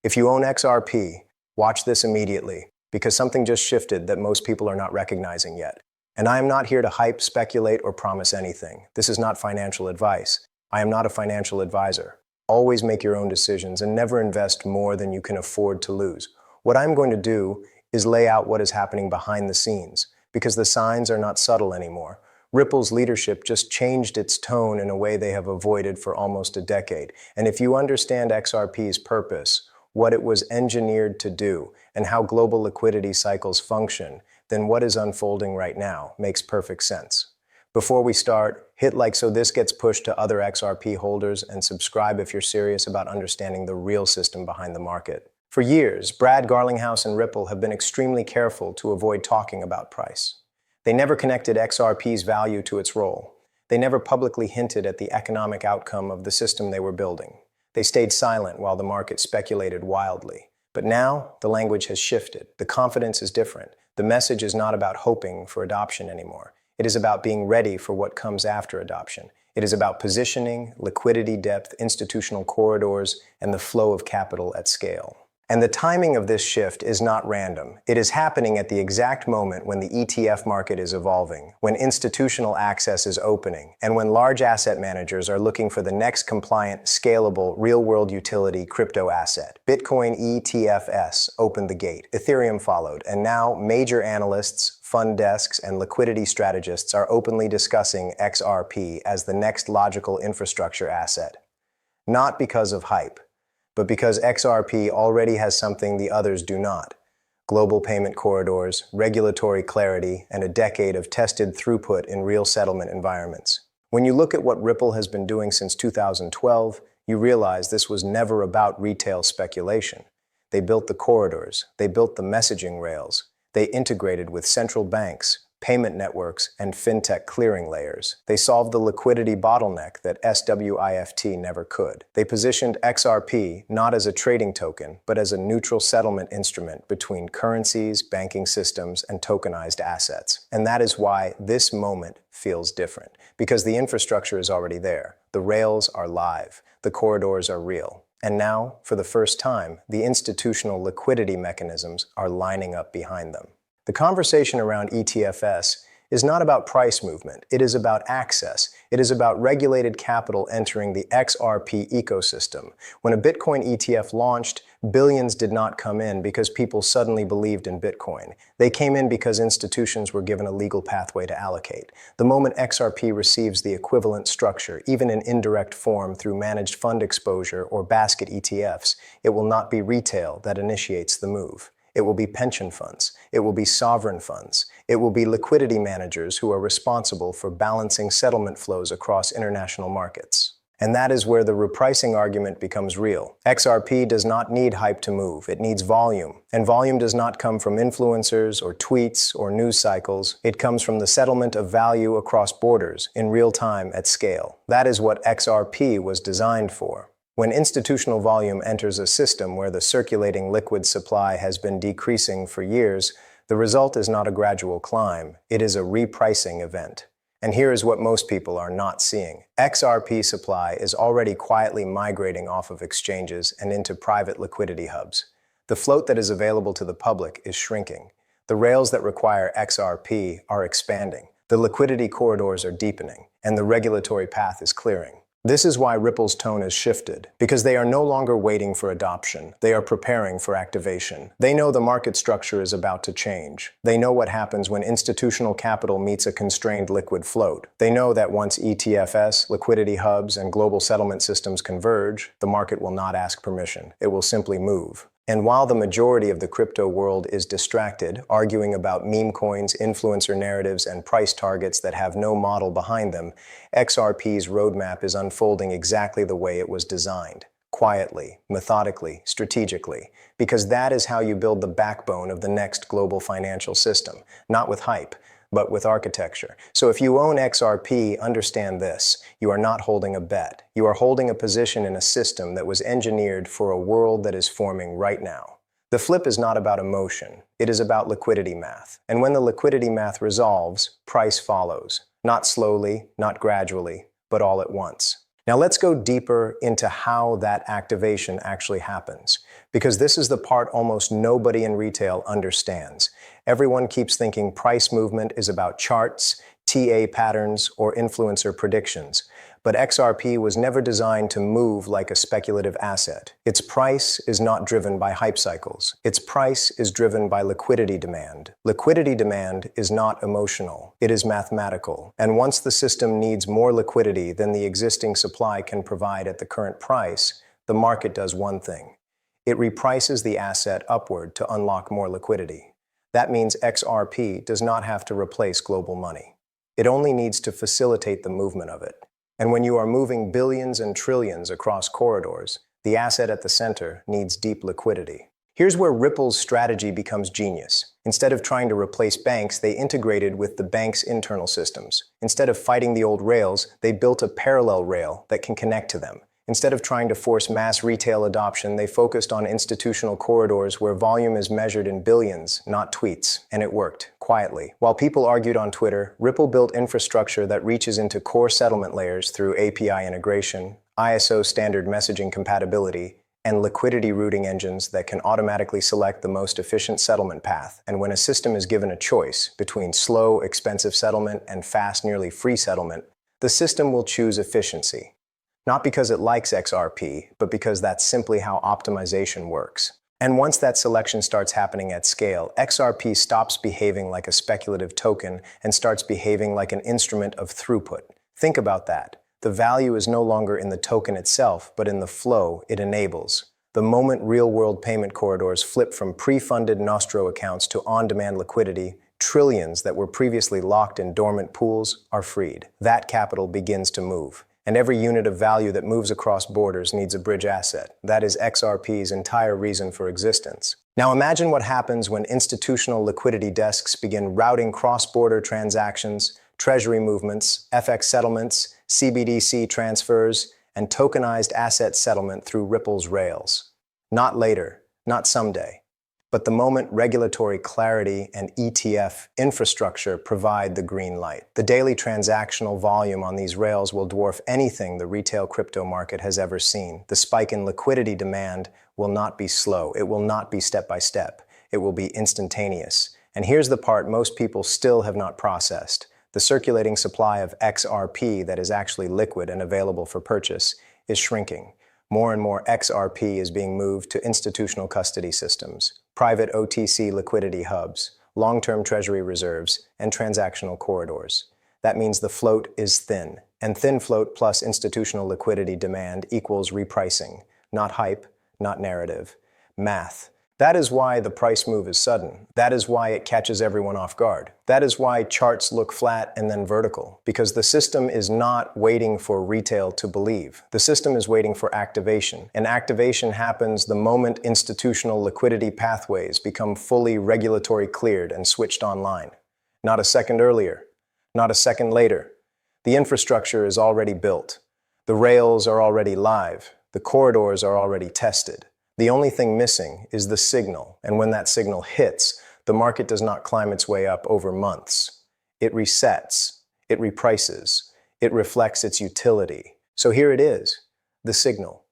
If you own XRP, watch this immediately, because something just shifted that most people are not recognizing yet. And I am not here to hype, speculate, or promise anything. This is not financial advice. I am not a financial advisor. Always make your own decisions and never invest more than you can afford to lose. What I'm going to do is lay out what is happening behind the scenes, because the signs are not subtle anymore. Ripple's leadership just changed its tone in a way they have avoided for almost a decade. And if you understand XRP's purpose, what it was engineered to do, and how global liquidity cycles function, then what is unfolding right now makes perfect sense. Before we start, hit like so this gets pushed to other XRP holders, and subscribe if you're serious about understanding the real system behind the market. For years, Brad Garlinghouse and Ripple have been extremely careful to avoid talking about price. They never connected XRP's value to its role. They never publicly hinted at the economic outcome of the system they were building. They stayed silent while the market speculated wildly. But now, the language has shifted. The confidence is different. The message is not about hoping for adoption anymore. It is about being ready for what comes after adoption. It is about positioning, liquidity depth, institutional corridors, and the flow of capital at scale. And the timing of this shift is not random. It is happening at the exact moment when the ETF market is evolving, when institutional access is opening, and when large asset managers are looking for the next compliant, scalable, real-world utility crypto asset. Bitcoin ETFs opened the gate, Ethereum followed, and now major analysts, fund desks, and liquidity strategists are openly discussing XRP as the next logical infrastructure asset. Not because of hype, but because XRP already has something the others do not: global payment corridors, regulatory clarity, and a decade of tested throughput in real settlement environments. When you look at what Ripple has been doing since 2012, you realize this was never about retail speculation. They built the corridors, they built the messaging rails, they integrated with central banks, payment networks, and fintech clearing layers. They solved the liquidity bottleneck that SWIFT never could. They positioned XRP not as a trading token, but as a neutral settlement instrument between currencies, banking systems, and tokenized assets. And that is why this moment feels different, because the infrastructure is already there. The rails are live. The corridors are real. And now, for the first time, the institutional liquidity mechanisms are lining up behind them. The conversation around ETFs is not about price movement. It is about access. It is about regulated capital entering the XRP ecosystem. When a Bitcoin ETF launched, billions did not come in because people suddenly believed in Bitcoin. They came in because institutions were given a legal pathway to allocate. The moment XRP receives the equivalent structure, even in indirect form through managed fund exposure or basket ETFs, it will not be retail that initiates the move. It will be pension funds. It will be sovereign funds. It will be liquidity managers who are responsible for balancing settlement flows across international markets. And that is where the repricing argument becomes real. XRP does not need hype to move. It needs volume. And volume does not come from influencers or tweets or news cycles. It comes from the settlement of value across borders in real time at scale. That is what XRP was designed for. When institutional volume enters a system where the circulating liquid supply has been decreasing for years, the result is not a gradual climb. It is a repricing event. And here is what most people are not seeing. XRP supply is already quietly migrating off of exchanges and into private liquidity hubs. The float that is available to the public is shrinking. The rails that require XRP are expanding. The liquidity corridors are deepening, and the regulatory path is clearing. This is why Ripple's tone has shifted, because they are no longer waiting for adoption. They are preparing for activation. They know the market structure is about to change. They know what happens when institutional capital meets a constrained liquid float. They know that once ETFs, liquidity hubs, and global settlement systems converge, the market will not ask permission. It will simply move. And while the majority of the crypto world is distracted, arguing about meme coins, influencer narratives, and price targets that have no model behind them, XRP's roadmap is unfolding exactly the way it was designed. Quietly, methodically, strategically, because that is how you build the backbone of the next global financial system, not with hype, but with architecture. So if you own XRP, understand this: you are not holding a bet. You are holding a position in a system that was engineered for a world that is forming right now. The flip is not about emotion. It is about liquidity math. And when the liquidity math resolves, price follows. Not slowly, not gradually, but all at once. Now let's go deeper into how that activation actually happens, because this is the part almost nobody in retail understands. Everyone keeps thinking price movement is about charts, TA patterns, or influencer predictions. But XRP was never designed to move like a speculative asset. Its price is not driven by hype cycles. Its price is driven by liquidity demand. Liquidity demand is not emotional. It is mathematical. And once the system needs more liquidity than the existing supply can provide at the current price, the market does one thing. It reprices the asset upward to unlock more liquidity. That means XRP does not have to replace global money. It only needs to facilitate the movement of it. And when you are moving billions and trillions across corridors, the asset at the center needs deep liquidity. Here's where Ripple's strategy becomes genius. Instead of trying to replace banks, they integrated with the bank's internal systems. Instead of fighting the old rails, they built a parallel rail that can connect to them. Instead of trying to force mass retail adoption, they focused on institutional corridors where volume is measured in billions, not tweets. And it worked, quietly. While people argued on Twitter, Ripple built infrastructure that reaches into core settlement layers through API integration, ISO standard messaging compatibility, and liquidity routing engines that can automatically select the most efficient settlement path. And when a system is given a choice between slow, expensive settlement and fast, nearly free settlement, the system will choose efficiency. Not because it likes XRP, but because that's simply how optimization works. And once that selection starts happening at scale, XRP stops behaving like a speculative token and starts behaving like an instrument of throughput. Think about that. The value is no longer in the token itself, but in the flow it enables. The moment real-world payment corridors flip from pre-funded Nostro accounts to on-demand liquidity, trillions that were previously locked in dormant pools are freed. That capital begins to move. And every unit of value that moves across borders needs a bridge asset. That is XRP's entire reason for existence. Now imagine what happens when institutional liquidity desks begin routing cross-border transactions, treasury movements, FX settlements, CBDC transfers, and tokenized asset settlement through Ripple's rails. Not later, not someday, but the moment regulatory clarity and ETF infrastructure provide the green light. The daily transactional volume on these rails will dwarf anything the retail crypto market has ever seen. The spike in liquidity demand will not be slow. It will not be step by step. It will be instantaneous. And here's the part most people still have not processed. The circulating supply of XRP that is actually liquid and available for purchase is shrinking. More and more XRP is being moved to institutional custody systems, private OTC liquidity hubs, long-term treasury reserves, and transactional corridors. That means the float is thin, and thin float plus institutional liquidity demand equals repricing, not hype, not narrative, math. That is why the price move is sudden. That is why it catches everyone off guard. That is why charts look flat and then vertical, because the system is not waiting for retail to believe. The system is waiting for activation, and activation happens the moment institutional liquidity pathways become fully regulatory cleared and switched online. Not a second earlier, not a second later. The infrastructure is already built. The rails are already live. The corridors are already tested. The only thing missing is the signal, and when that signal hits, the market does not climb its way up over months. It resets, it reprices, it reflects its utility. So here it is, the signal.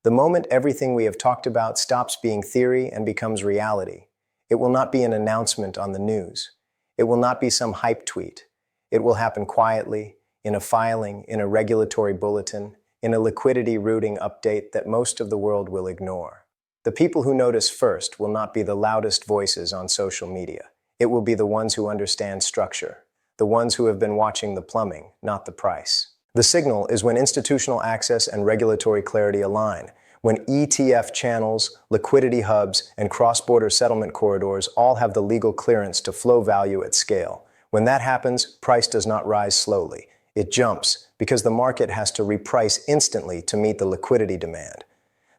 The moment everything we have talked about stops being theory and becomes reality, it will not be an announcement on the news. It will not be some hype tweet. It will happen quietly, in a filing, in a regulatory bulletin, in a liquidity routing update that most of the world will ignore. The people who notice first will not be the loudest voices on social media. It will be the ones who understand structure, the ones who have been watching the plumbing, not the price. The signal is when institutional access and regulatory clarity align, when ETF channels, liquidity hubs, and cross-border settlement corridors all have the legal clearance to flow value at scale. When that happens, price does not rise slowly. It jumps because the market has to reprice instantly to meet the liquidity demand.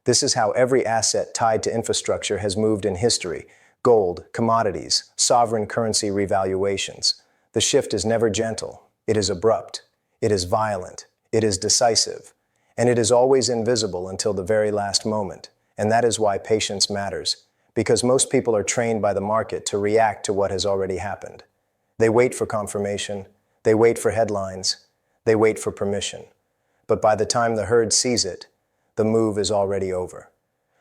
This is how every asset tied to infrastructure has moved in history: gold, commodities, sovereign currency revaluations. The shift is never gentle. It is abrupt. It is violent. It is decisive. And it is always invisible until the very last moment. And that is why patience matters, because most people are trained by the market to react to what has already happened. They wait for confirmation. They wait for headlines. They wait for permission. But by the time the herd sees it, the move is already over.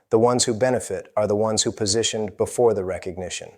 The ones who benefit are the ones who positioned before the recognition.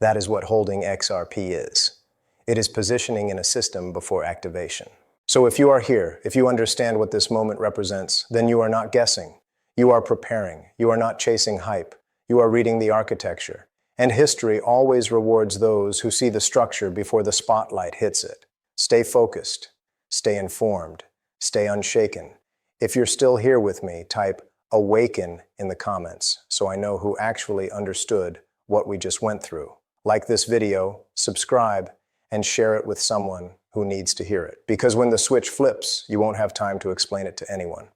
That is what holding XRP is. It is positioning in a system before activation. So if you are here, if you understand what this moment represents, then you are not guessing. You are preparing. You are not chasing hype. You are reading the architecture. And history always rewards those who see the structure before the spotlight hits it. Stay focused. Stay informed. Stay unshaken. If you're still here with me, type "awaken" in the comments so I know who actually understood what we just went through. Like this video, subscribe, and share it with someone who needs to hear it. Because when the switch flips, you won't have time to explain it to anyone.